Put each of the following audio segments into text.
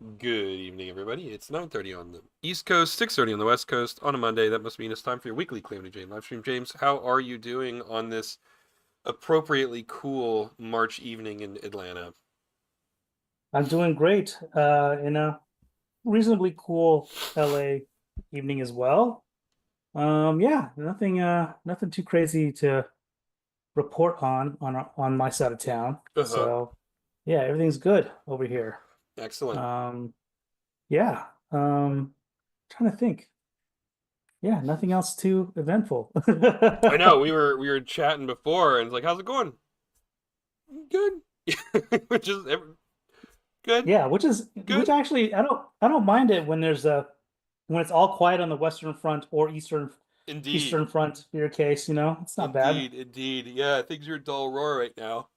Good evening, everybody. It's 9:30 on the East Coast, 6:30 on the West Coast on a Monday. That must mean it's time for your weekly Calamity Jane live stream. James, how are you doing on this appropriately cool March evening in Atlanta? I'm doing great in a reasonably cool LA evening as well. Yeah, nothing too crazy to report on my side of town. Uh-huh. So, yeah, everything's good over here. Excellent. Um, yeah, trying to think. Yeah, nothing else too eventful. I know we were chatting before, and it's like, how's it going? Good. Which is good. Yeah, which Good. actually I don't mind it when when it's all quiet on the Western Front or Indeed. Eastern Front for your case, it's not bad. Indeed. Yeah, things are a dull roar right now.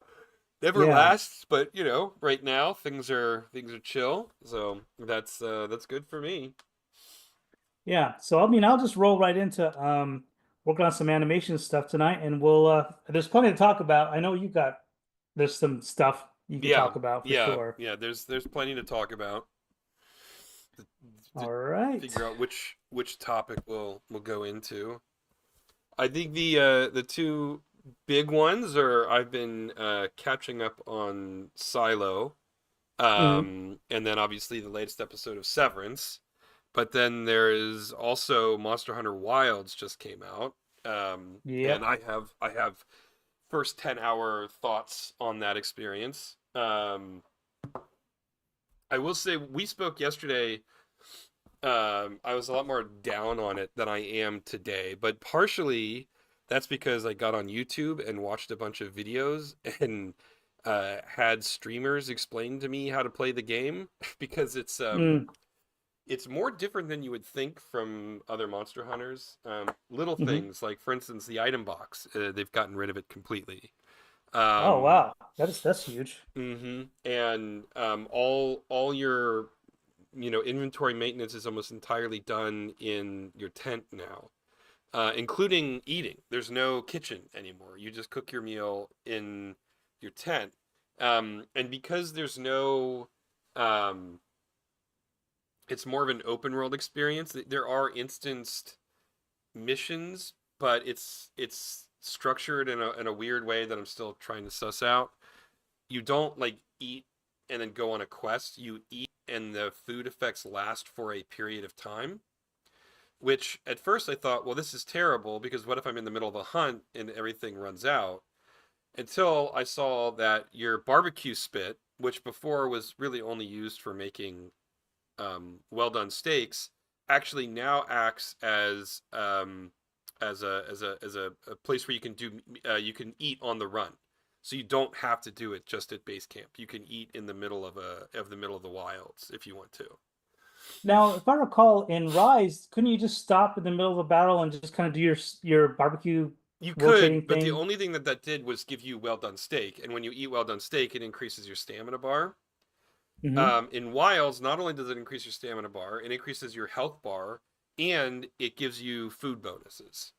Never Yeah. lasts, but right now things are chill, so that's good for me. Yeah, so I mean, I'll just roll right into working on some animation stuff tonight, and there's plenty to talk about. I know there's some stuff you could Yeah, talk about for yeah, sure. yeah. There's plenty to talk about to All right. figure out which topic we'll go into. I think the two big ones are I've been catching up on Silo, Hmm. and then obviously the latest episode of Severance. But then there is also Monster Hunter Wilds just came out, and Yep. I have first 10-hour thoughts on that experience. I will say we spoke yesterday. I was a lot more down on it than I am today, but partially that's because I got on YouTube and watched a bunch of videos and had streamers explain to me how to play the game because Mm. it's more different than you would think from other Monster Hunters. Little Hmm. things like, for instance, the item box. They've gotten rid of it completely. Oh Um, wow, that's huge. and all your inventory maintenance is almost entirely done in your tent now, including eating. There's no kitchen anymore. You just cook your meal in your tent, and because there's no um, it's more of an open world experience. There are instanced missions, but it's structured in a weird way that I'm still trying to suss out. You don't like eat and then go on a quest. You eat and the food effects last for a period of time. Which at first I thought, well, this is terrible because what if I'm in the middle of a hunt and everything runs out? Until I saw that your barbecue spit, which before was really only used for making well done steaks, actually now acts as a place where you can you can eat on the run. So you don't have to do it just at base camp. You can eat in the middle of the middle of the wilds if you want to. Now, if I recall, in Rise, couldn't you just stop in the middle of a battle and just kind of do your barbecue You could, rotating but the thing? only thing that did was give you well done steak, and when you eat well done steak, it increases your stamina bar. Hmm. In wilds, not only does it increase your stamina bar, it increases your health bar, and it gives you food bonuses.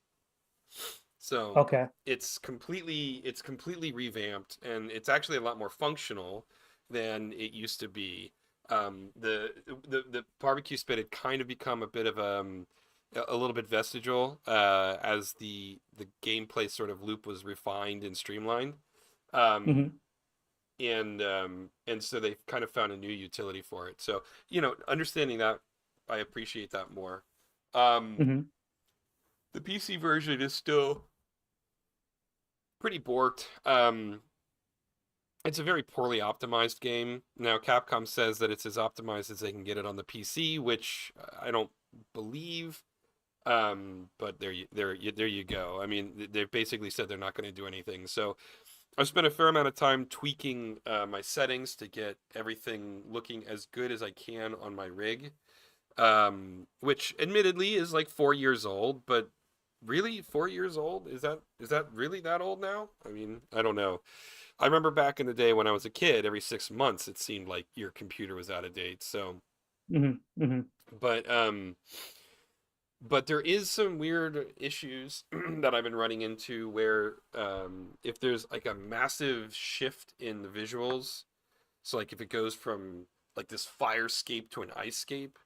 So Okay. it's completely revamped, and it's actually a lot more functional than it used to be. The barbecue spit had kind of become a bit of a little bit vestigial as the gameplay sort of loop was refined and streamlined. Um, Hmm. and so they kind of found a new utility for it. So understanding that, I appreciate that more. Um, Hmm. the PC version is still pretty borked. It's a very poorly optimized game. Now, Capcom says that it's as optimized as they can get it on the PC, which I don't believe. But there you go. I mean, they've basically said they're not going to do anything. So I've spent a fair amount of time tweaking my settings to get everything looking as good as I can on my rig, which admittedly is like 4 years old, but really 4 years old? Is that really that old now? I mean, I don't know. I remember back in the day when I was a kid, every 6 months it seemed like your computer was out of date. So, Hmm. Hmm. but but there is some weird issues that I've been running into where if there's like a massive shift in the visuals, so like if it goes from like this firescape to an icescape.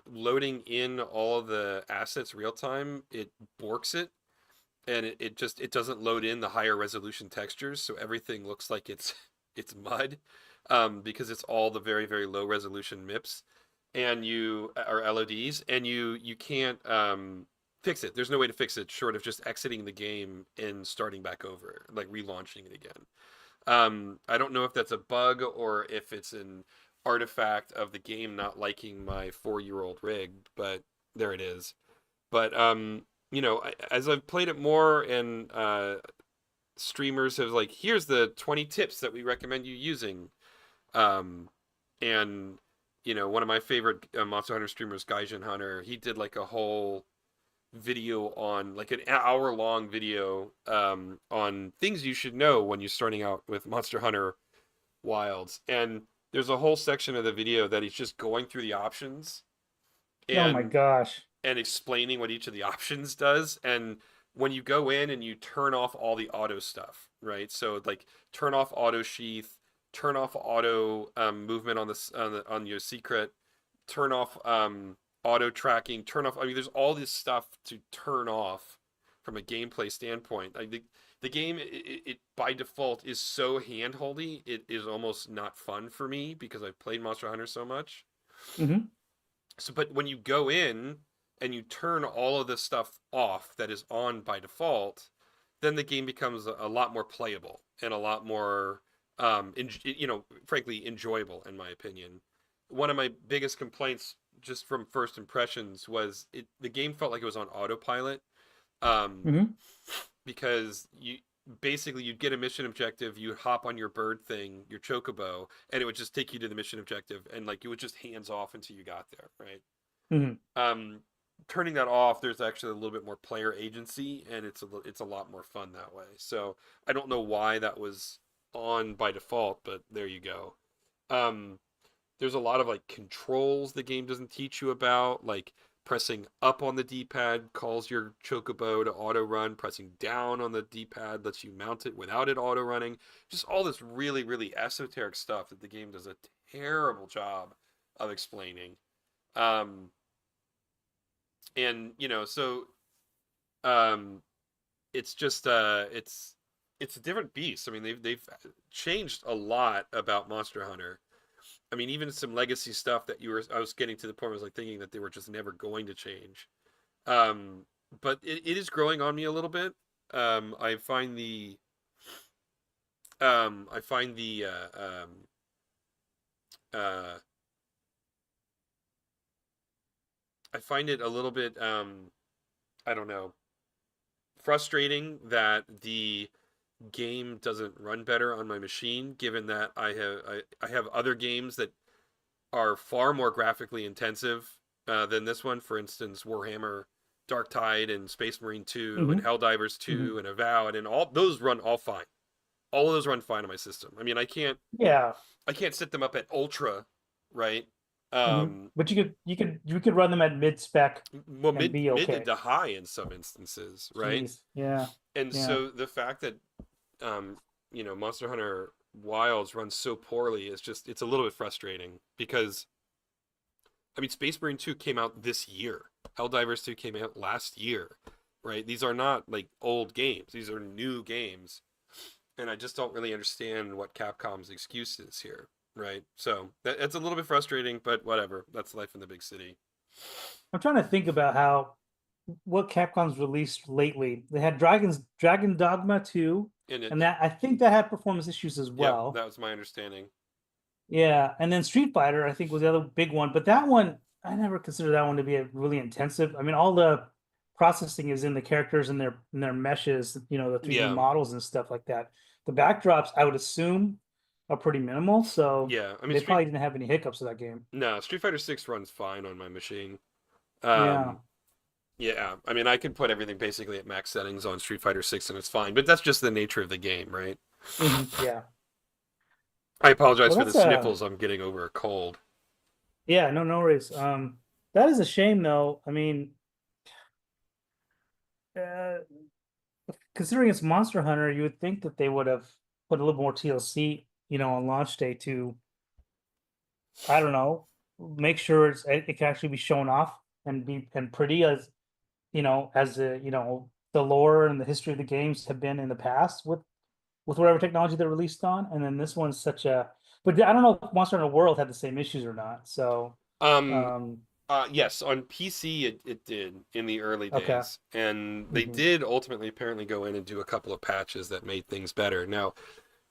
Loading in all of the assets real time, it borks it, and it just it doesn't load in the higher resolution textures, so everything looks like it's mud, because it's all the very very low resolution MIPS, and you or LODs, and you can't fix it. There's no way to fix it short of just exiting the game and starting back over, like relaunching it again. I don't know if that's a bug or if it's an artifact of the game not liking my 4-year-old rig, but there it is. But as I've played it more, and streamers have like, here's the 20 tips that we recommend you using. Um, and one of my favorite Monster Hunter streamers, Gaijin Hunter, he did like a whole video on like an hour long video on things you should know when you're starting out with Monster Hunter Wilds. And there's a whole section of the video that he's just going through the options Oh my and gosh. explaining what each of the options does. And when you go in and you turn off all the auto stuff, right? So like turn off auto sheath, turn off auto movement on on your secret, turn off auto tracking, turn off. I mean, there's all this stuff to turn off from a gameplay standpoint. Like the game, it by default is so handholdy. It is almost not fun for me because I've played Monster Hunter so much. Hmm. So, but when you go in and you turn all of the stuff off that is on by default, then the game becomes a lot more playable and a lot more, frankly, enjoyable in my opinion. One of my biggest complaints just from first impressions was the game felt like it was on autopilot, um, Hmm. because you'd get a mission objective, you hop on your bird thing, your chocobo, and it would just take you to the mission objective, and like it was just hands off until you got there, right? Hmm. um Turning that off, there's actually a little bit more player agency, and it's a lot more fun that way. So I don't know why that was on by default, but there you go. um there's a lot of like controls the game doesn't teach you about, like pressing up on the D-pad calls your chocobo to auto run, pressing down on the D-pad lets you mount it without it auto running. Just all this really really esoteric stuff that the game does a terrible job of explaining. um and so um it's just it's a different beast. I mean, they've changed a lot about Monster Hunter. I mean, even some legacy stuff that I was getting to the point where I was like thinking that they were just never going to change. um but it is growing on me a little bit. I find the uh I find it a little bit, I don't know, frustrating that the game doesn't run better on my machine, given that I have other games that are far more graphically intensive than this one. For instance, Warhammer Dark Tide and Space Marine 2 and Hmm. Helldivers Hmm. 2 and Avowed, and all those run all fine. All of those run fine on my system. I mean, Yeah. I can't set them up at ultra, right? Hmm. Um But you could run them at mid spec well, and be mid okay. to high in some instances, right? Jeez. Yeah. And Yeah. so the fact that um, Monster Hunter Wilds runs so poorly is just it's a little bit frustrating because I mean Space Marine 2 came out this year. Helldivers 2 came out last year, right? These are not like old games. These are new games. And I just don't really understand what Capcom's excuse is here, right? So that's a little bit frustrating, but whatever. That's life in the big city. I'm trying to think about what Capcom's released lately. They had Dragon Dogma 2, And and that I think that had performance issues as yep, well. that was my understanding. Yeah, and then Street Fighter I think was the other big one, but that one I never considered that one to be a really intensive. I mean, all the processing is in the characters and their meshes, the 3D Yeah, models and stuff like that. The backdrops I would assume are pretty minimal, so yeah. I mean, they probably didn't have any hiccups with that game. no, Street Fighter 6 runs fine on my machine. Yeah. Um, yeah, I mean, I can put everything basically at max settings on Street Fighter 6 and it's fine, but that's just the nature of the game, right? Yeah. I apologize Well, for the that's sniffles. I'm getting over a cold. yeah, no worries. That is a shame though. I mean, uh, considering it's Monster Hunter, you would think that they would have put a little more TLC, on launch day to I don't know, make sure it can actually be shown off and be and pretty as as the lore and the history of the games have been in the past with whatever technology they're released on. And then this one's such a, but I don't know if Monster Hunter World had the same issues or not. So, Um, um, yes, on PC it did in the early okay. days, and they Hmm. did ultimately apparently go in and do a couple of patches that made things better. Now,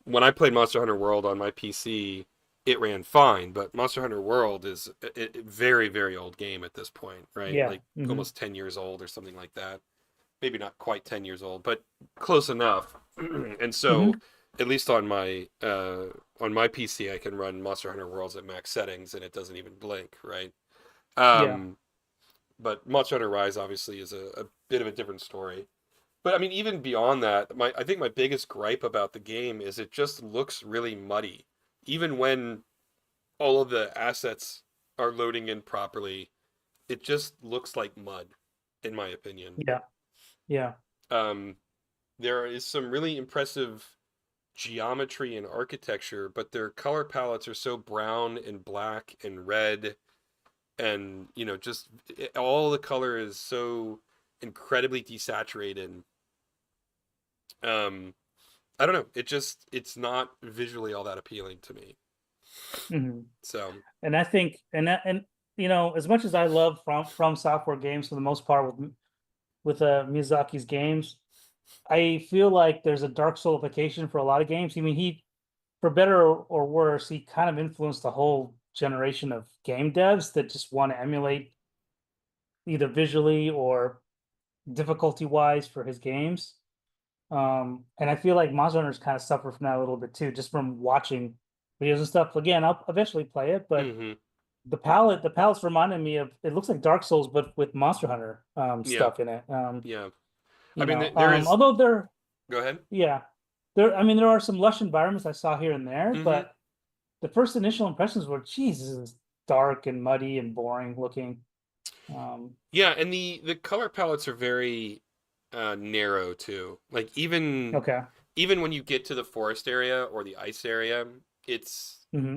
when I played Monster Hunter World on my PC, it ran fine, but Monster Hunter World is a very, very old game at this point, right? Yeah. Like Hmm. almost 10 years old or something like that. Maybe not quite 10 years old, but close enough. And so, Hmm. at least on my PC, I can run Monster Hunter Worlds at max settings and it doesn't even blink, right? Yeah. Um, but Monster Hunter Rise obviously is a bit of a different story. But I mean, even beyond that, my I think my biggest gripe about the game is it just looks really muddy. Even when all of the assets are loading in properly, it just looks like mud, in my opinion. Yeah. Yeah. Um, there is some really impressive geometry and architecture, but their color palettes are so brown and black and red, and just all the color is so incredibly desaturated. Um, I don't know. It's not visually all that appealing to me. Hmm. So, And I think, and as much as I love from software games for the most part with Miyazaki's games, I feel like there's a dark soulification for a lot of games. I mean, for better or worse, he kind of influenced the whole generation of game devs that just want to emulate either visually or difficulty wise for his games. And I feel like Monster Hunters kind of suffer from that a little bit too, just from watching videos and stuff. Again, I'll eventually play it, but hmm the palettes reminded me of it looks like Dark Souls, but with Monster Hunter yeah, stuff in it. yeah. I mean, is. Although there, Go ahead. yeah, I mean, there are some lush environments I saw here and there, hmm but the first initial impressions were, geez, this is dark and muddy and boring looking. Um, Yeah, and the color palettes are very narrow too. Like okay. even when you get to the forest area or the ice area, it's Hmm.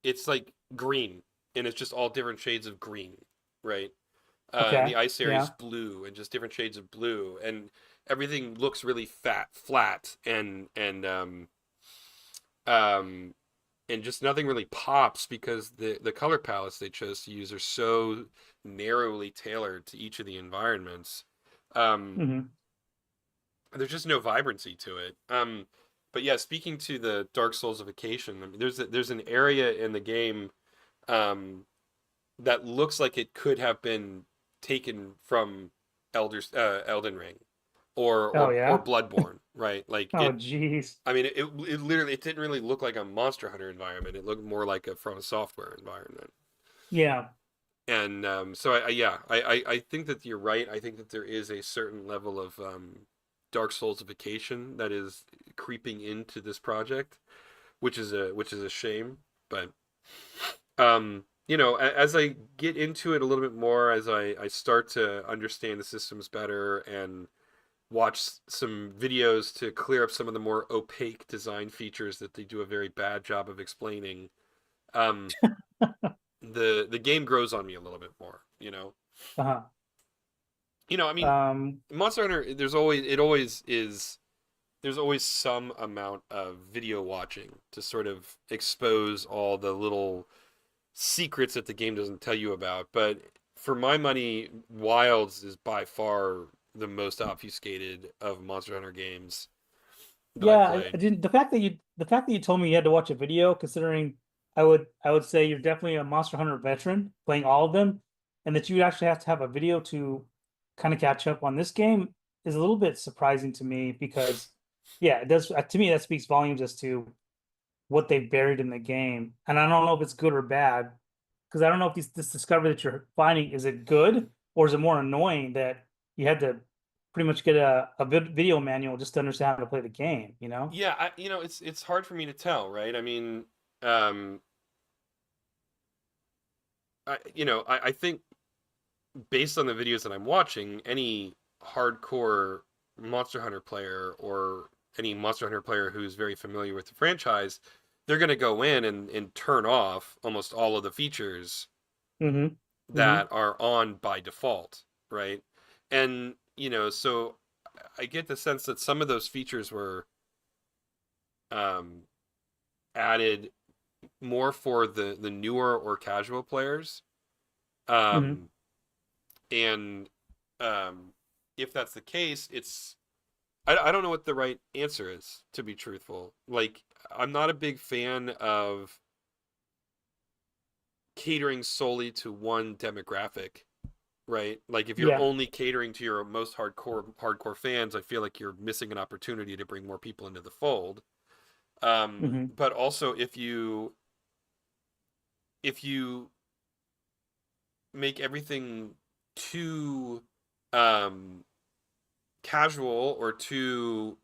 it's like green, and it's just all different shades of green, right? And Okay. the ice area is Yeah. blue, and just different shades of blue, and everything looks really flat, um, and just nothing really pops because the color palettes they chose to use are so narrowly tailored to each of the environments. Um, Hmm. there's just no vibrancy to it. But yeah, speaking to the Dark Soulsification, I mean, there's an area in the game um, that looks like it could have been taken from Elden Ring Oh or yeah. Bloodborne, right? Like Oh geez. I mean, it literally it didn't really look like a Monster Hunter environment. It looked more like a From a Software environment. Yeah. And so yeah, I think that you're right. I think that there is a certain level of Dark Soulsification that is creeping into this project, which is a shame. But as I get into it a little bit more, as I start to understand the systems better and watch some videos to clear up some of the more opaque design features that they do a very bad job of explaining, um, the game grows on me a little bit more. Uh-huh. I mean, Um, Monster Hunter. There's always some amount of video watching to sort of expose all the little secrets that the game doesn't tell you about. But for my money, Wilds is by far the most obfuscated of Monster Hunter games that I yeah, I played. didn't the fact that you told me you had to watch a video, considering I would say you're definitely a Monster Hunter veteran playing all of them, and that you actually have to have a video to kind of catch up on this game is a little bit surprising to me because yeah, it does to me that speaks volumes as to what they've buried in the game. And I don't know if it's good or bad because I don't know if this discovery that you're finding is it good or is it more annoying that you had to pretty much get a video manual just to understand how to play the game, you know? Yeah, it's hard for me to tell, right? I mean, um, I think based on the videos that I'm watching, any hardcore Monster Hunter player or any Monster Hunter player who's very familiar with the franchise, they're going to go in and turn off almost all of the features Mm-hmm. Mm-hmm. that are on by default, right? And, so I get the sense that some of those features were um, added more for the newer or casual players. Mm-hmm. Um, and if that's the case, I don't know what the right answer is, to be truthful. Like, I'm not a big fan of catering solely to one demographic, right? Like, if you're Yeah. only catering to your most hardcore fans, I feel like you're missing an opportunity to bring more people into the fold. Mm-hmm. But also, if you make everything too um, casual or too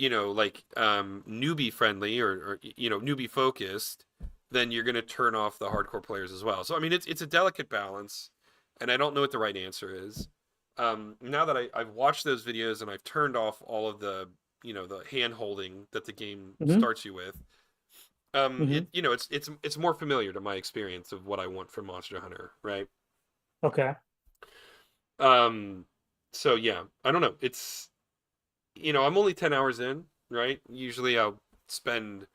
like newbie friendly or newbie focused, then you're going to turn off the hardcore players as well. So I mean, it's a delicate balance, and I don't know what the right answer is. Now that I've watched those videos and I've turned off all of the hand holding that the game Mm-hmm. starts you with, Mm-hmm. it's more familiar to my experience of what I want from Monster Hunter, right? Okay. Um, so yeah, I don't know. I'm only 10 hours in, right? Usually I'll spend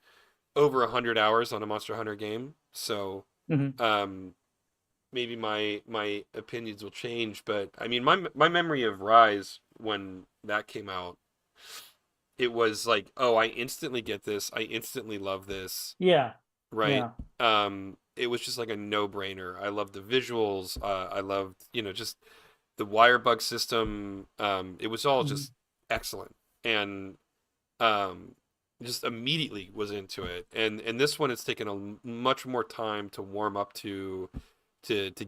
over 100 hours on a Monster Hunter game, so Mm-hmm. um, maybe my opinions will change. But I mean, my memory of Rise when that came out, it was like, oh, I instantly get this, I instantly love this, Yeah. right? Yeah. It was just like a no brainer. I loved the visuals. I loved just the wire bug system. It was all Mm-hmm. just excellent, and um, just immediately was into it. And this one it's taken a much more time to warm up to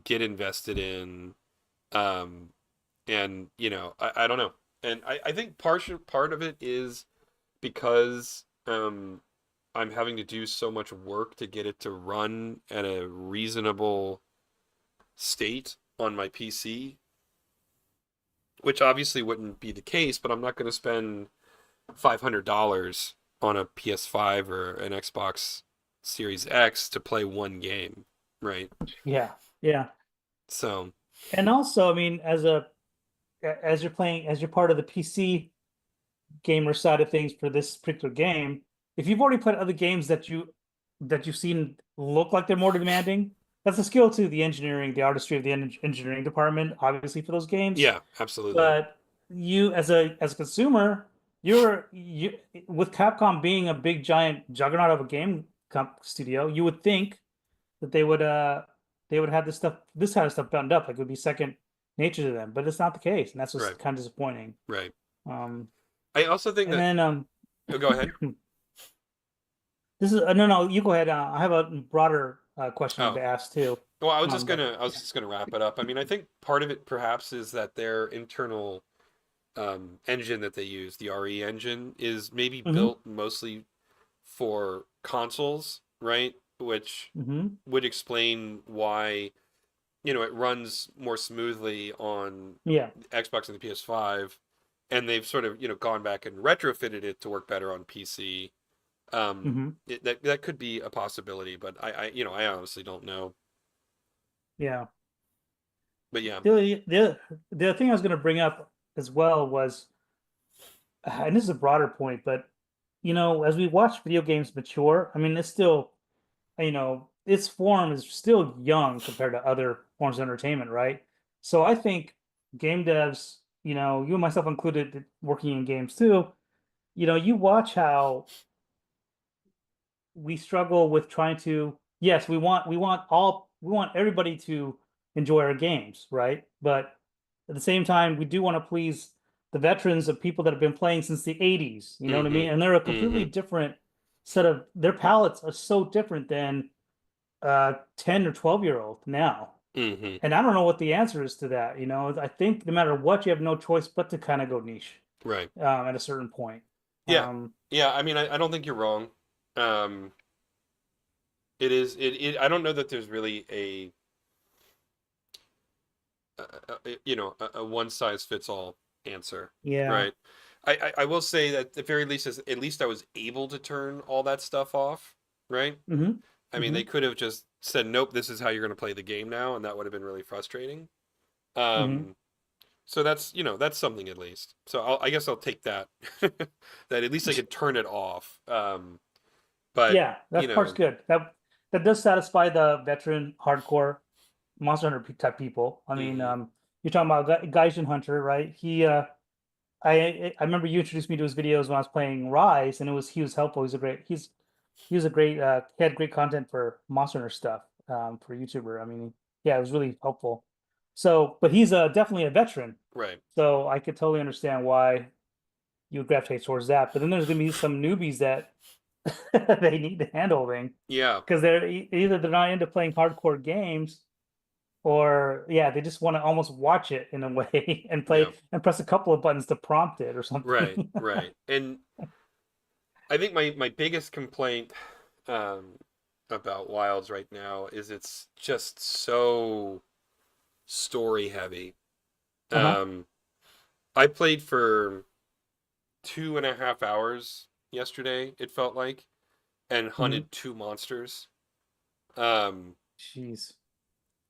get invested in. Um, and I don't know. And I think part of it is because I'm having to do so much work to get it to run at a reasonable state on my PC, which obviously wouldn't be the case, but I'm not going to spend $500 on a PS5 or an Xbox Series X to play one game, right? Yeah. Yeah. So, And also, I mean, as you're playing, as you're part of the PC gamer side of things for this particular game, if you've already played other games that you've seen look like they're more demanding, that's a skill to the engineering, the artistry of the engineering department, obviously for those games. yeah, absolutely. But you, as a consumer, you with Capcom being a big giant juggernaut of a game studio, you would think that they would have this kind of stuff buttoned up, like it would be second nature to them, but it's not the case, and that's Right, just kind of disappointing. right. Um, I also think and that, then oh, go ahead. this is no, no, you go ahead. I have a broader question Oh, to ask too. well, But I was yeah. just gonna wrap it up. I mean, I think part of it perhaps is that their internal engine that they use, the RE engine, is maybe Mm-hmm. built mostly for consoles, right? Which Mm-hmm. would explain why it runs more smoothly on Yeah. Xbox and the PS5, and they've sort of gone back and retrofitted it to work better on PC. Mm-hmm. That could be a possibility, but I honestly don't know. Yeah. But yeah, The other thing I was going to bring up as well was, and this is a broader point, but as we watch video games mature, I mean, it's still, its form is still young compared to other forms of entertainment, right? So I think game devs, you and myself included, working in games too, you watch how we struggle with trying to, yes, we want everybody to enjoy our games, right? But at the same time, we do want to please the veterans of people that have been playing since the 80s, you know what I mm-hmm, mean? And they're a completely mm-hmm, different set of, their palettes are so different than 10 or 12-year-old now. mm-hmm, And I don't know what the answer is to that. I think no matter what, you have no choice but to kind of go niche right, at a certain point. yeah, Um, yeah. I mean, I don't think you're wrong. Um, it is I don't know that there's really a one size fits all answer, yeah. right? I will say that at the very least, at least I was able to turn all that stuff off. right? Mm-hmm. I mean, they Mm-hmm. could have just said, "Nope, this is how you're going to play the game now," and that would have been really frustrating. Mm-hmm. Um, so that's that's something at least. So I guess I'll take that. That at least I could turn it off. But Yeah, you that part's know, good. That does satisfy the veteran hardcore Monster Hunter type people. I mean, mhm, you're talking about Gaijin Hunter, right? I remember you introduced me to his videos when I was playing Rise, and he was helpful. He was a great he had great content for Monster Hunter stuff for YouTuber. I mean, yeah, it was really helpful. So, but he's definitely a veteran, right, so I could totally understand why you would gravitate towards that. But then there's gonna be some newbies that they need the hand holding yeah, because either they're not into playing hardcore games or yeah, they just want to almost watch it in a way and yeah, play and press a couple of buttons to prompt it or right, something. right. And I think my biggest complaint um, about Wilds right now is it's just so story heavy. Uh-huh. Um, I played for 2.5 hours yesterday, it felt like, and Hmm. hunted two monsters. Um, Jeez.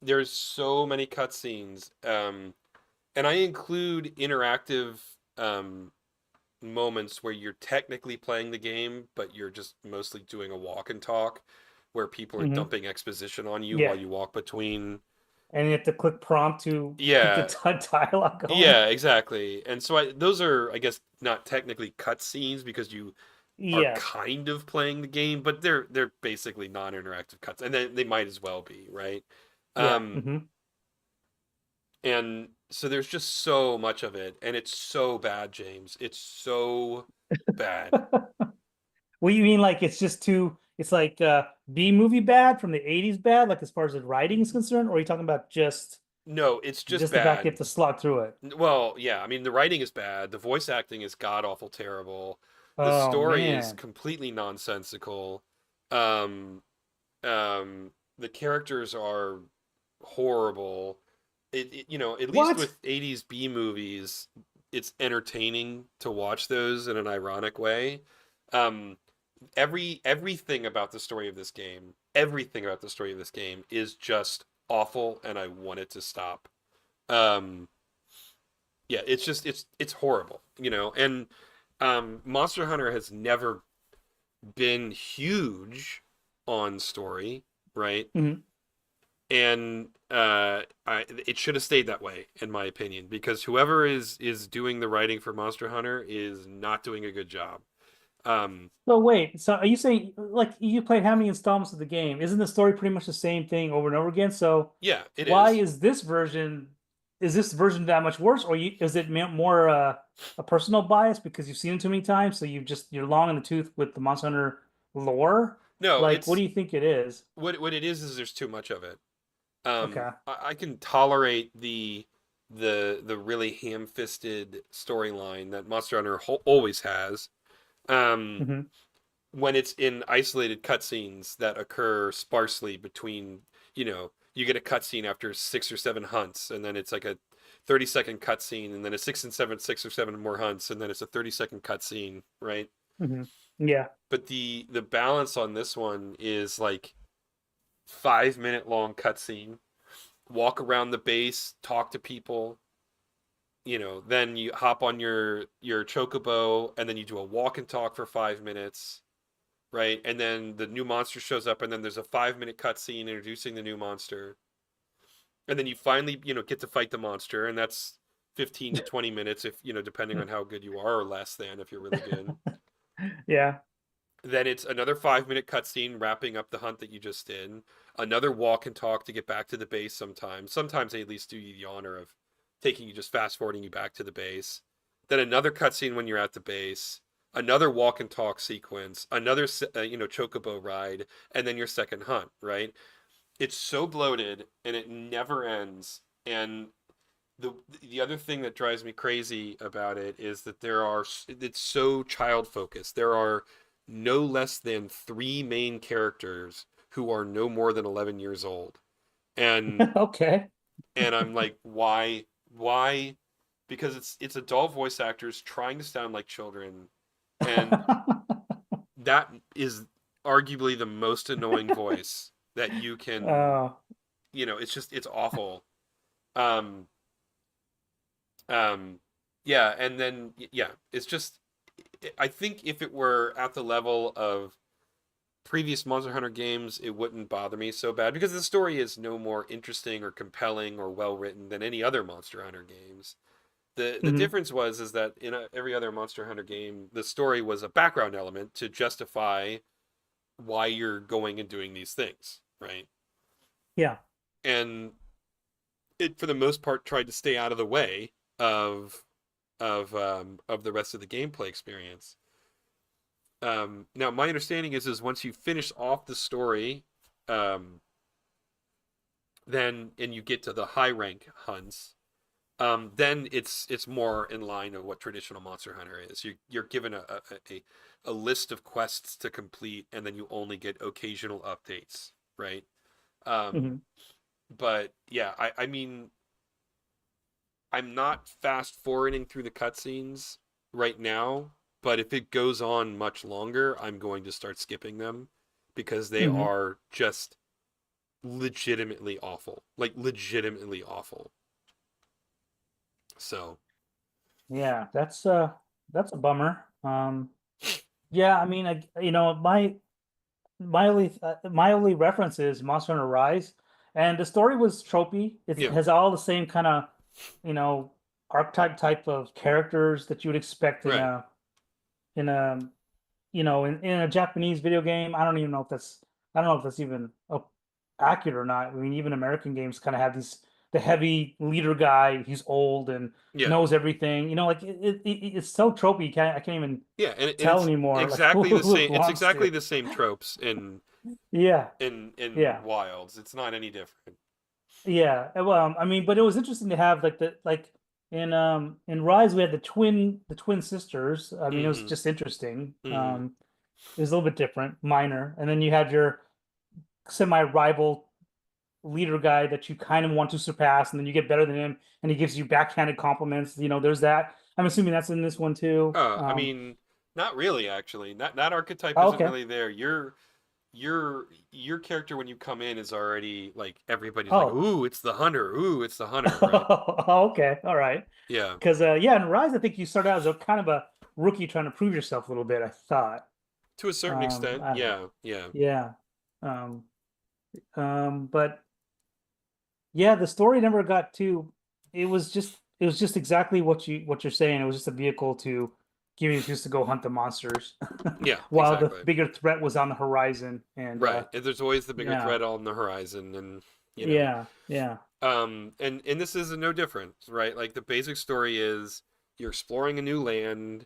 there's so many cutscenes, and I include interactive um, moments where you're technically playing the game, but you're just mostly doing a walk and talk, where people are Hmm. dumping exposition on you while Yeah. you walk between. And you have to click prompt to keep the Yeah, dialogue going. yeah, exactly. And so those are, I guess, not technically cutscenes because you are Yeah. kind of playing the game, but they're basically non-interactive cuts, and they might as well be, right? Yeah. Um, Hmm. and so there's just so much of it, and it's so bad, James. It's so bad. What do you mean like it's like B movie bad from the 80s bad, like as far as the writing is concerned, or are you talking about No, it's just just the fact you have bad. to slog through it? Well, yeah, I mean the writing is bad, the voice acting is god awful terrible, the Oh story is man. completely nonsensical. Um, the characters are horrible. At least What? with 80s B movies, it's entertaining to watch those in an ironic way. Um, everything about the story of this game, everything about the story of this game is just awful, and I want it to stop. Um, yeah, it's horrible, and Monster Hunter has never been huge on story, right? Mhm. And it should have stayed that way, in my opinion, because whoever is doing the writing for Monster Hunter is not doing a good job. Um, So wait, so are you saying like you played how many installments of the game? Isn't the story pretty much the same thing over and over again? So yeah, it why is. is this version that much worse, or is it more a personal bias because you've seen it too many times, so you're long in the tooth with the Monster Hunter lore? No, Like, what it's do you think it is? what it is there's too much of it. Okay. I can tolerate the really ham-fisted storyline that Monster Hunter always has. Um, Hmm. when it's in isolated cutscenes that occur sparsely between, you get a cutscene after 6 or 7 hunts, and then it's like a 30-second cutscene, and then a 6 or 7 more hunts, and then it's a 30-second cutscene, right? Hmm. Yeah. But the balance on this one is like 5 minute long cutscene, walk around the base, talk to people, then you hop on your chocobo, and then you do a walk and talk for 5 minutes, right? And then the new monster shows up, and then there's a 5 minute cutscene introducing the new monster, and then you finally get to fight the monster, and that's 15 to 20 minutes if depending on how good you are, or less than if you're really good. Yeah. Then it's another 5 minute cutscene wrapping up the hunt that you just did. Another walk and talk to get back to the base sometimes. Sometimes they at least do you the honor of taking you, just fast forwarding you back to the base. Then another cutscene when you're at the base. Another walk and talk sequence. Another chocobo ride, and then your second hunt. Right? It's so bloated and it never ends. And the the other thing that drives me crazy about it is that it's so child focused. There are no less than three main characters who are no more than 11 years old. And Okay. I'm like, why? Because it's adult voice actors trying to sound like children, and that is arguably the most annoying voice that you can, uh, it's awful. Um, um, yeah, and then yeah, it's just I think if it were at the level of previous Monster Hunter games, it wouldn't bother me so bad because the story is no more interesting or compelling or well written than any other Monster Hunter games. The mhm. difference is that in every other Monster Hunter game, the story was a background element to justify why you're going and doing these things, right? Yeah. And it, for the most part, tried to stay out of the way of of the rest of the gameplay experience. Now, my understanding is once you finish off the story, um, then and you get to the high rank hunts, then it's more in line of what traditional Monster Hunter is. You're given a list of quests to complete, and then you only get occasional updates, right? Um, Hmm. but yeah, I mean, I'm not fast forwarding through the cutscenes right now, but if it goes on much longer, I'm going to start skipping them because they Hmm. are just legitimately awful. Like legitimately awful. So, Yeah, that's a bummer. Yeah, I mean, my only reference is Monster Hunter Rise, and the story was tropey. It yeah, has all the same kind of, you know, archetype type of characters that you would expect right. in a in a Japanese video game. I don't know if that's even accurate or not. I mean, even American games kind of have the heavy leader guy. He's old and Yeah. knows everything. Like it's so tropey. I can't even Yeah, and tell it's anymore like exactly the who it same. It's belongs exactly to. the same tropes Yeah, in yeah. Wilds. It's not any different. Yeah, well, I mean, but it was interesting to have like in Rise we had the twin sisters. I mean, it was Mm-hmm. just interesting. Mm-hmm. It was a little bit different, minor, and then you had your semi-rival leader guy that you kind of want to surpass, and then you get better than him, and he gives you backhanded compliments. There's that. I'm assuming that's in this one too. I mean, not really actually. That archetype Oh, isn't okay. really there. Your character when you come in is already like everybody's like, Oh, "Ooh, it's the hunter. Ooh, it's the hunter," right? oh, okay, all right. Yeah. Because yeah, in Rise, I think you start out as a kind of a rookie trying to prove yourself a little bit. I thought. To a certain extent. I don't know. Yeah, yeah. Yeah. Um, but yeah, the story never got to. It was just exactly what you're saying. It was just a vehicle to give you an excuse to go hunt the monsters, Yeah, while the exactly. bigger threat was on the horizon. And Right. And there's always the bigger yeah, threat on the horizon and you know, yeah, yeah. and this is no different, right? Like the basic story is you're exploring a new land.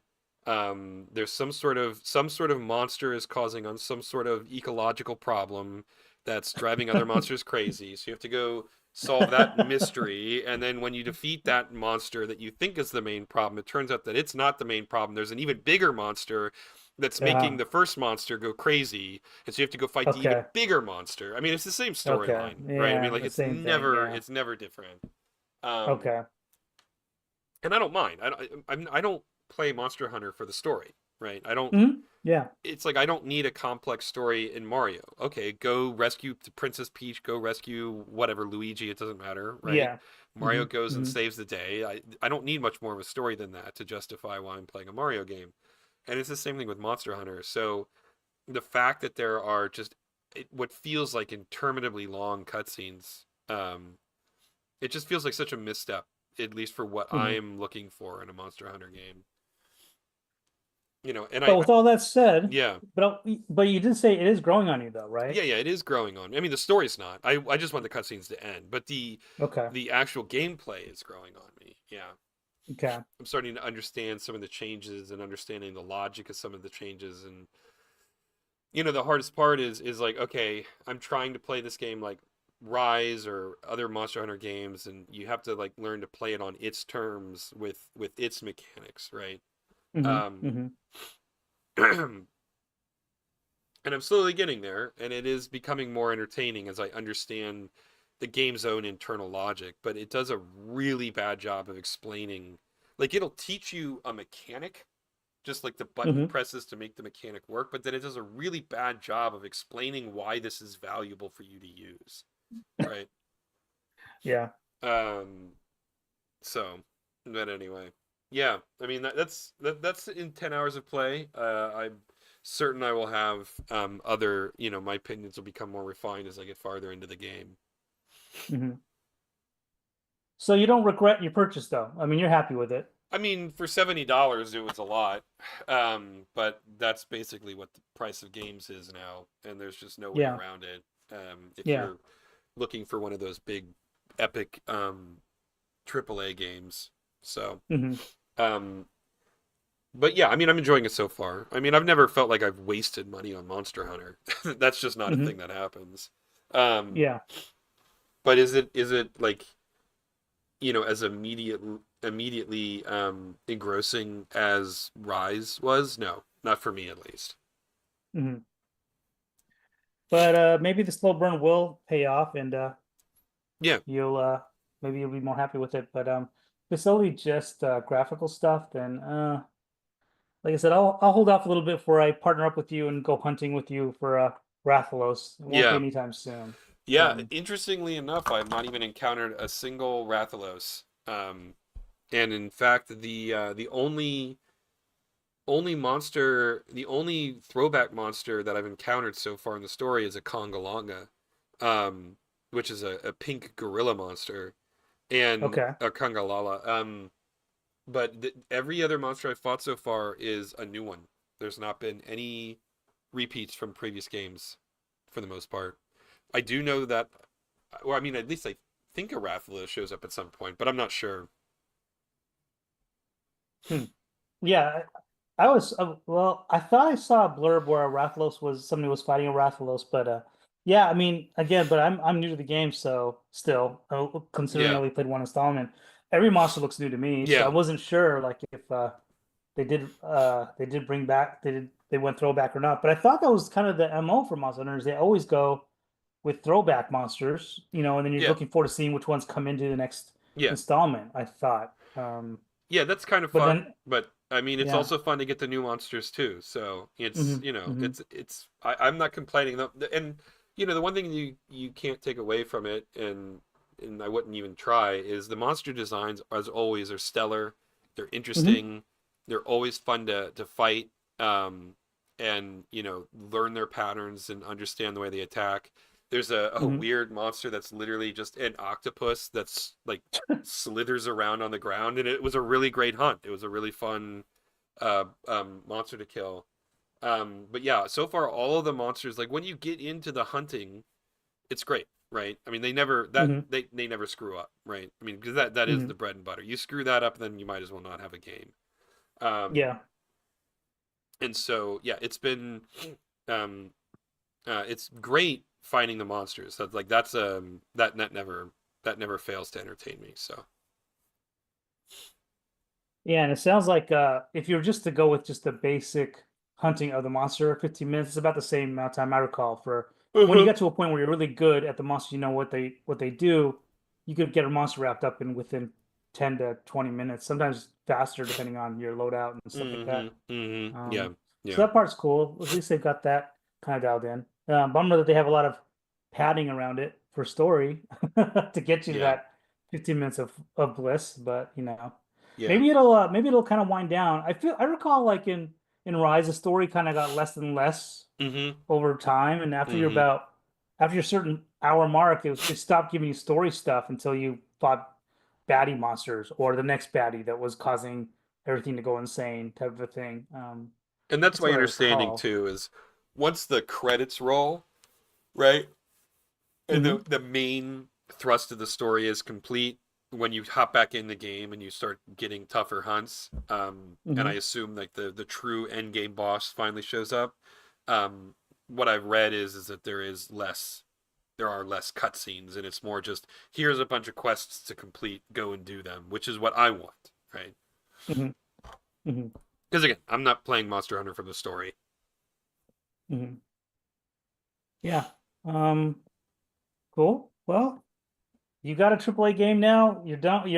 There's some sort of monster is causing on some sort of ecological problem that's driving other monsters crazy. So you have to go solve that mystery, and then when you defeat that monster that you think is the main problem, it turns out that it's not the main problem. There's an even bigger monster that's making Yeah. the first monster go crazy, and so you have to go fight the even Okay. bigger monster. I mean, it's the same Okay. storyline, right? I mean, Yeah. like The same thing. Yeah. it's never different. Um, Okay. and I don't mind. I don't play Monster Hunter for the story, right? I don't. Hmm. Yeah. It's like I don't need a complex story in Mario. Okay, go rescue Princess Peach, go rescue whatever Luigi. It doesn't matter, right? Yeah. Mario Hmm. goes and Hmm. saves the day. I don't need much more of a story than that to justify why I'm playing a Mario game. And it's the same thing with Monster Hunter. So the fact that there are just what feels like interminably long cutscenes, it just feels like such a misstep, at least for what Hmm. I'm looking for in a Monster Hunter game. And But with all that said, yeah, but you did say it is growing on you though, right? yeah, it is growing on me. I mean, the story's not. I just want the cutscenes to end, but Okay. the actual gameplay is growing on me. Yeah, Okay. I'm starting to understand some of the changes and understanding the logic of some of the changes, and the hardest part is like, okay, I'm trying to play this game like Rise or other Monster Hunter games, and you have to like learn to play it on its terms with its mechanics, right? Hmm. Um, Hmm. and I'm slowly getting there, and it is becoming more entertaining as I understand the game's own internal logic. But it does a really bad job of explaining. Like it'll teach you a mechanic, just like the button Hmm. presses to make the mechanic work, but then it does a really bad job of explaining why this is valuable for you to use, right? Yeah. Um, so, but anyway, yeah. I mean that's in 10 hours of play. I'm certain I will have other my opinions will become more refined as I get farther into the game. Hmm. So you don't regret your purchase, though. I mean, you're happy with it. I mean, for $70, it was a lot, but that's basically what the price of games is now, and there's just no way Yeah. around it. If Yeah. you're looking for one of those big, epic AAA games, so Hmm. um, but yeah, I mean, I'm enjoying it so far. I mean, I've never felt like I've wasted money on Monster Hunter. That's just not a Hmm. thing that happens. Um, Yeah. but is it like as immediately engrossing as Rise was? No, not for me at least. Hmm. But maybe the slow burn will pay off, and Yeah, you'll maybe you'll be more happy with it. But if it's only just graphical stuff, then like I said, I'll hold off a little bit before I partner up with you and go hunting with you for Rathalos. It won't be yeah, anytime soon. yeah. Um, Interestingly enough, I've not even encountered a single Rathalos. And in fact, the only throwback monster that I've encountered so far in the story is a Congalonga, um, which is a pink gorilla monster, and okay. a Congalala. But every other monster I've fought so far is a new one. There's not been any repeats from previous games, for the most part. I do know that, or I mean, at least I think a Rathalos shows up at some point, but I'm not sure. Hmm. Yeah, I was well. I thought I saw a blurb where a Rathalos was somebody was fighting a Rathalos, but yeah. I mean, again, but I'm new to the game, so still, considering I Yeah, only played one installment, every monster looks new to me. So I yeah, wasn't sure like if they did bring back they went throwback or not. But I thought that was kind of the MO for Monster Hunters. They always go with throwback monsters, and then you're yeah, looking forward to seeing which ones come into the next yeah. installment. I thought, Yeah, that's kind of but fun, then but I mean, it's yeah. also fun to get the new monsters too. So it's Hmm. Hmm. I'm not complaining though, and the one thing you can't take away from it, and I wouldn't even try, is the monster designs as always are stellar. They're Hmm. interesting. They're always fun to fight, and learn their patterns and understand the way they attack. There's a Hmm. weird monster that's literally just an octopus that's like slithers around on the ground, and it was a really great hunt. It was a really fun monster to kill. But yeah, so far all of the monsters, like when you get into the hunting, it's great, right? I mean, Hmm. they never screw up, right? I mean, because that is Hmm. the bread and butter. You screw that up, then you might as well not have a game. Um, Yeah. and so yeah, um, it's great finding the monsters. That's like that never fails to entertain me. So. Yeah, and it sounds like if you're just to go with just the basic hunting of the monster, 15 minutes is about the same amount of time I recall for when you Uh-huh. get to a point where you're really good at the monster, you know what they do, you could get a monster wrapped up in within 10 to 20 minutes, sometimes faster depending on your loadout and stuff like Mm-hmm. that. Mm-hmm. Yeah. Um, so Yeah. that part's cool. At least they've got that kind of dialed in. Bummer that they have a lot of padding around it for story to get you to Yeah. that 15 minutes of bliss, but Yeah. maybe it'll kind of wind down. I recall like in Rise, the story kind of got less and less Mm-hmm. over time, and Mm-hmm. after your certain hour mark, they stopped giving you story stuff until you fought baddie monsters or the next baddie that was causing everything to go insane type of a thing. And that's That's my what I understanding recall. too, is once the credits roll, right? And the Hmm. the main thrust of the story is complete, when you hop back in the game and you start getting tougher hunts, and I Hmm. assume like the true end game boss finally shows up. Um, what I've read is that there are less cutscenes, and it's more just here's a bunch of quests to complete, go and do them, which is what I want, right? Hmm. Hmm. Because again, I'm not playing Monster Hunter for the story. Hmm. Yeah. Um, cool. Well, you got a AAA game now. You're done.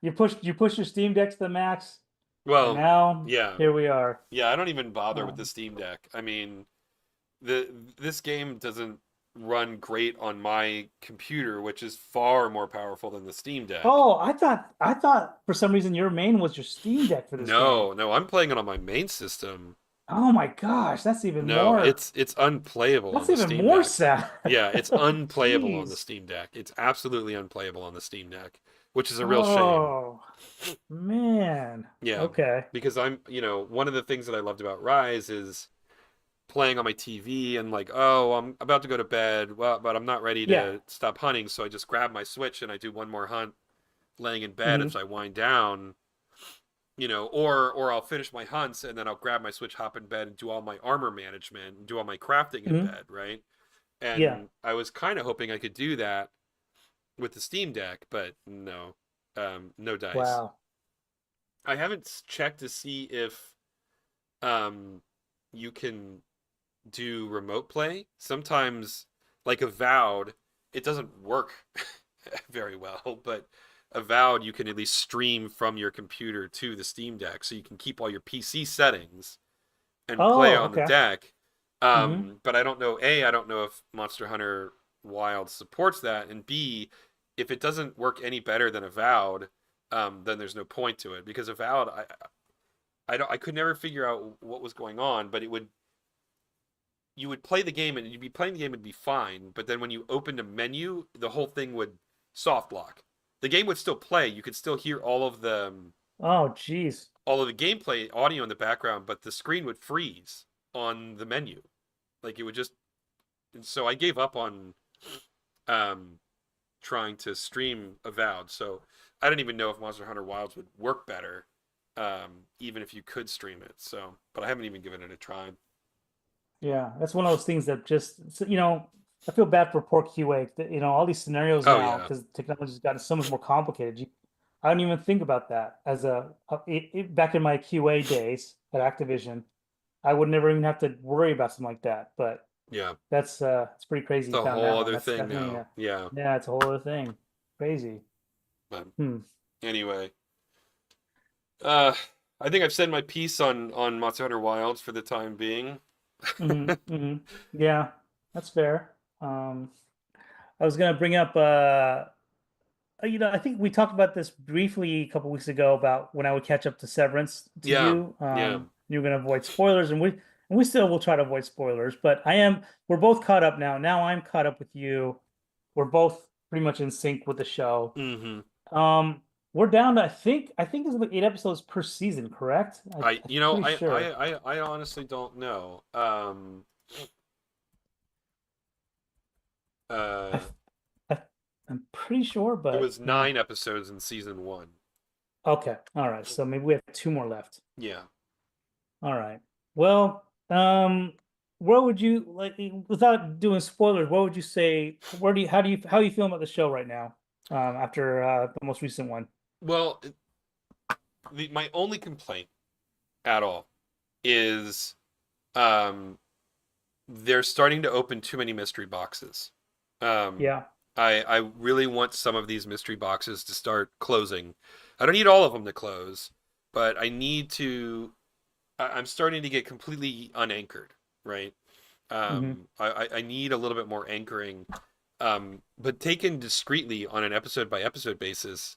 You push your Steam Deck to the max. And Well, now yeah. here we are. Yeah, I don't even bother with the Um, Steam Deck. I mean, this game doesn't run great on my computer, which is far more powerful than the Steam Deck. oh, I thought for some reason your main was your Steam Deck for this game. No, no, I'm playing it on my main system. Oh my gosh, No, it's unplayable on that's the even Steam more Deck. sad. Yeah, it's unplayable on the Jeez. Steam Deck. It's absolutely unplayable on the Steam Deck, which is a real shame. Oh man. Yeah, Okay. because one of the things that I loved about Rise is playing on my TV and like, oh, I'm about to go to bed, well, but I'm not ready Yeah. to stop hunting, so I just grab my Switch and I do one more hunt laying in bed Hmm. as I wind down, or I'll finish my hunts and then I'll grab my Switch, hop in bed and do all my armor management and do all my crafting in Hmm. bed, right? Yeah. And I was kind of hoping I could do that with the Steam Deck, but no, no dice. Wow. I haven't checked to see if um, you can do remote play. Sometimes, like Avowed, it doesn't work very well, but Avowed, you can at least stream from your computer to the Steam Deck, so you can keep all your PC settings and play Oh, on the okay. deck. Hmm. But I don't know. A, I don't know if Monster Hunter Wild supports that, and B, if it doesn't work any better than Avowed, then there's no point to it because Avowed, I could never figure out what was going on, but you would play the game and you'd be playing the game and be fine, but then when you opened a menu, the whole thing would soft lock. The game would still play. You could still hear Oh, geez. all of the gameplay audio in the background, but the screen would freeze on the menu. Like it would just. And so I gave up on um, trying to stream Avowed. So I don't even know if Monster Hunter Wilds would work better, even if you could stream it. So, but I haven't even given it a try. Yeah, that's one of those things that I feel bad for poor QA. All these scenarios Oh now yeah, because technology's gotten so much more complicated. I don't even think about that as back in my QA days at Activision, I would never even have to worry about something like that. But yeah. it's pretty crazy It's you a found whole that one. other That's thing definitely now. Yeah, yeah, it's a whole other thing. Crazy. but Hmm. anyway, uh, I think I've said my piece on Monster Hunter Wilds for the time being. Hmm. Hmm. Yeah, that's fair. I was gonna bring up I think we talked about this briefly a couple weeks ago about when I would catch up to Severance to Yeah, you. yeah. You were going to avoid spoilers, and we still will try to avoid spoilers. But we're both caught up now. Now I'm caught up with you. We're both pretty much in sync with the show. Mm-hmm. Um, we're down to I think it's like 8 episodes per season, correct? I, I'm you know, pretty sure. I honestly don't know. I, Uh, I I'm pretty sure, there but was yeah. 9 episodes in season one. Okay, all right. So maybe we have two more left. Yeah. All right. Well, what would you like without doing spoilers, what would you say how are you feeling about the show right now? After the most recent one. Well, my only complaint at all is um, they're starting to open too many mystery boxes. Um, Yeah. I really want some of these mystery boxes to start closing. I don't need all of them to close, but I need to. I'm starting to get completely unanchored, right? Hmm. I need a little bit more anchoring, but taken discreetly on an episode by episode basis.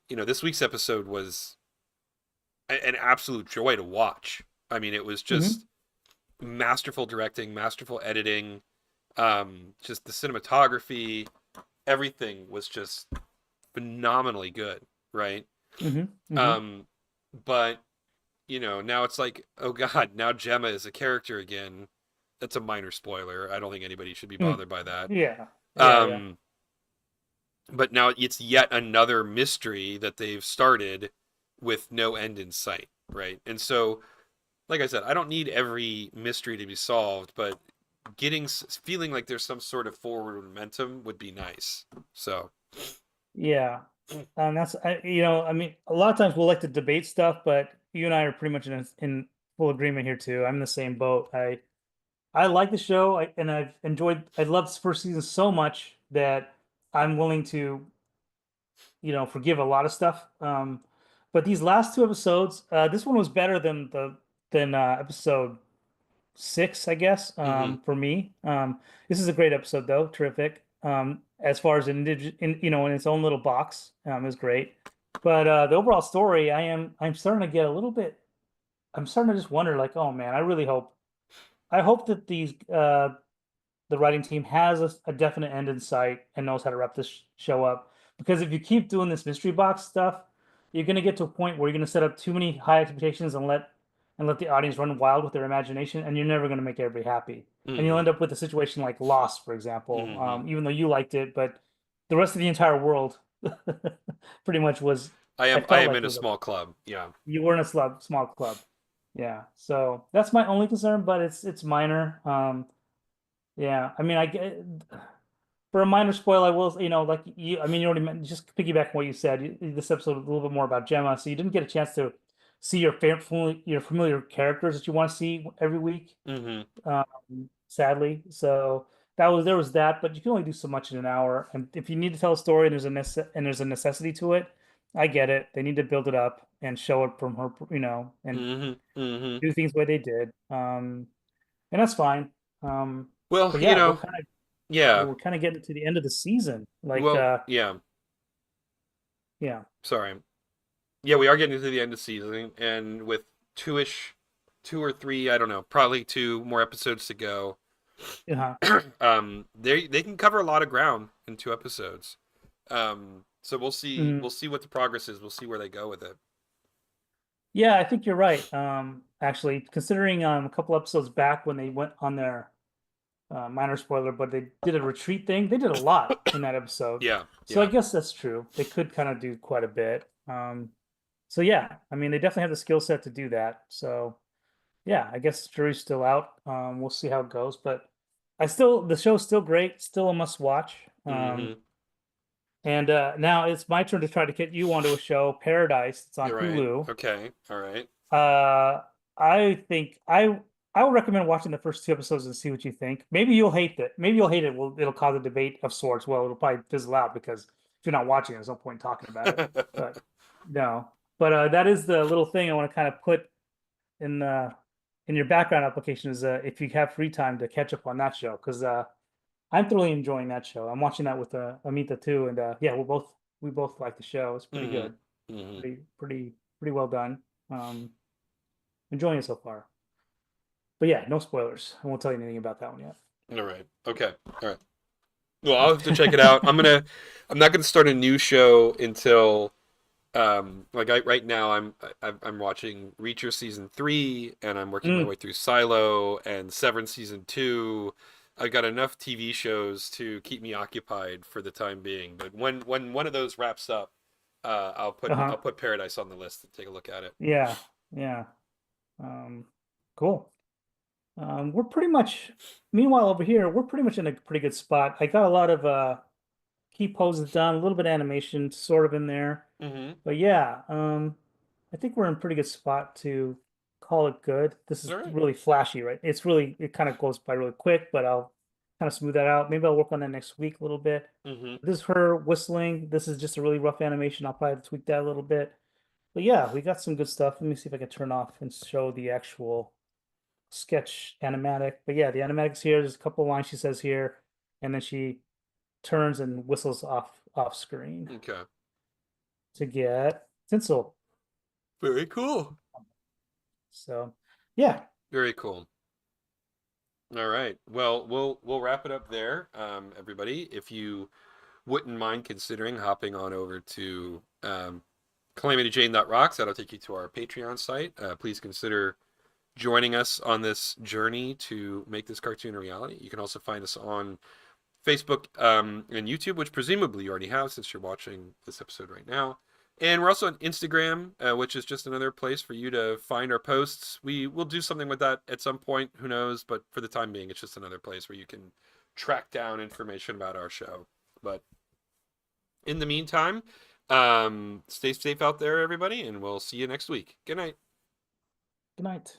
This week's episode was an absolute joy to watch. I mean, it was Hmm. just masterful directing, masterful editing, just the cinematography, everything was just phenomenally good, right? Hmm. Hmm. Um, but now it's like, oh God, now Gemma is a character again. That's a minor spoiler. I don't think anybody should be bothered by that. Yeah. Yeah, yeah. Um, but now it's yet another mystery that they've started with no end in sight, right? And so, like I said, I don't need every mystery to be solved, but feeling like there's some sort of forward momentum would be nice. So, Yeah. I mean, a lot of times we'll like to debate stuff, but you and I are pretty much in full agreement here too. I'm in the same boat. I like the show, and I loved the first season so much that I'm willing to, forgive a lot of stuff. but these last two episodes, this one was better than the than episode six, I guess, Mm-hmm. for me. This is a great episode though, terrific. As far as in its own little box, is great. But the overall story, I'm starting to get a little bit. I'm starting to just wonder, like, oh man, I hope that the writing team has a definite end in sight and knows how to wrap this show up. Because if you keep doing this mystery box stuff, you're gonna get to a point where you're gonna set up too many high expectations and let the audience run wild with their imagination, and you're never gonna make everybody happy. And you'll Mm-hmm. end up with a situation like Lost, for example. Mm-hmm. Even though you liked it, but the rest of the entire world pretty much was. I I felt am like in it a was a small club. Yeah. you were in a small club. Yeah, so that's my only concern, but it's minor. Yeah, I mean, I get for a minor spoil, I will, like you, I mean, you already just piggyback on what you said. This episode was a little bit more about Gemma, so you didn't get a chance to see your familiar characters that you want to see every week. Mm-hmm. Sadly, so there was that, but you can only do so much in an hour. And if you need to tell a story and there's a necessity to it, I get it. They need to build it up and show it from her, and Mm-hmm. Mm-hmm. do things the way they did. And that's fine. Well, But yeah, yeah. we're kind of getting to the end of the season. Like, Well, yeah. yeah, Sorry. Yeah, we are getting to the end of season, and with two or three, I don't know, probably two more episodes to go. uh-huh. They can cover a lot of ground in 2 episodes. So Mhm. we'll see what the progress is. We'll see where they go with it. Yeah, I think you're right. Actually, considering a couple episodes back when they went on their minor spoiler, but they did a retreat thing. They did a lot in that episode, Yeah, so I yeah. guess that's true. They could kind of do quite a bit. So yeah, I mean, they definitely have the skill set to do that. So yeah, I guess the jury's still out. We'll see how it goes, but the show's still great, still a must watch. Mm-hmm. And now it's my turn to try to get you onto a show, Paradise. It's on You're right. Hulu. Okay. All right. Uh, I think I would recommend watching the first two episodes and see what you think. Maybe you'll hate it. Maybe you'll hate it. Well, it'll cause a debate of sorts. Well, it'll probably fizzle out because if you're not watching, there's no point in talking about it. But no. But that is the little thing I want to kind of put in in your background application is if you have free time to catch up on that show because I'm thoroughly enjoying that show. I'm watching that with Amita too, and yeah, we both like the show. It's pretty Mm-hmm. good, Mm-hmm. pretty well done. Um, enjoying it so far. But yeah, no spoilers. I won't tell you anything about that one yet. All right. Okay. All right. Well, I'll have to check it out. I'm not gonna start a new show until right now I'm watching Reacher season 3 and I'm working my Mm, way through Silo and Severance season 2. I've got enough TV shows to keep me occupied for the time being. But when one of those wraps up, uh-huh. I'll put Paradise on the list to take a look at it. Yeah, yeah. Um, cool. We're pretty much, meanwhile over here, we're pretty much in a pretty good spot. I got a lot of key poses done, a little bit of animation sort of in there. Mm-hmm. But yeah, I think we're in a pretty good spot to call it good. This is All right. really flashy, right? It kind of goes by really quick, but I'll kind of smooth that out. Maybe I'll work on that next week a little bit. Mm-hmm. This is her whistling. This is just a really rough animation. I'll probably tweak that a little bit. But yeah, we got some good stuff. Let me see if I can turn off and show the actual sketch animatic. But yeah, the animatic's here. There's a couple of lines she says here, and then she turns and whistles off screen Okay. to get tinsel. Very cool. So yeah. Very cool. All right. Well, we'll wrap it up there, everybody. If you wouldn't mind considering hopping on over to CalamityJane.rocks, that'll take you to our Patreon site. Please consider joining us on this journey to make this cartoon a reality. You can also find us on Facebook and YouTube, which presumably you already have since you're watching this episode right now. And we're also on Instagram, which is just another place for you to find our posts. We will do something with that at some point, who knows? But for the time being, it's just another place where you can track down information about our show. But in the meantime, stay safe out there, everybody, and we'll see you next week. Good night. Good night.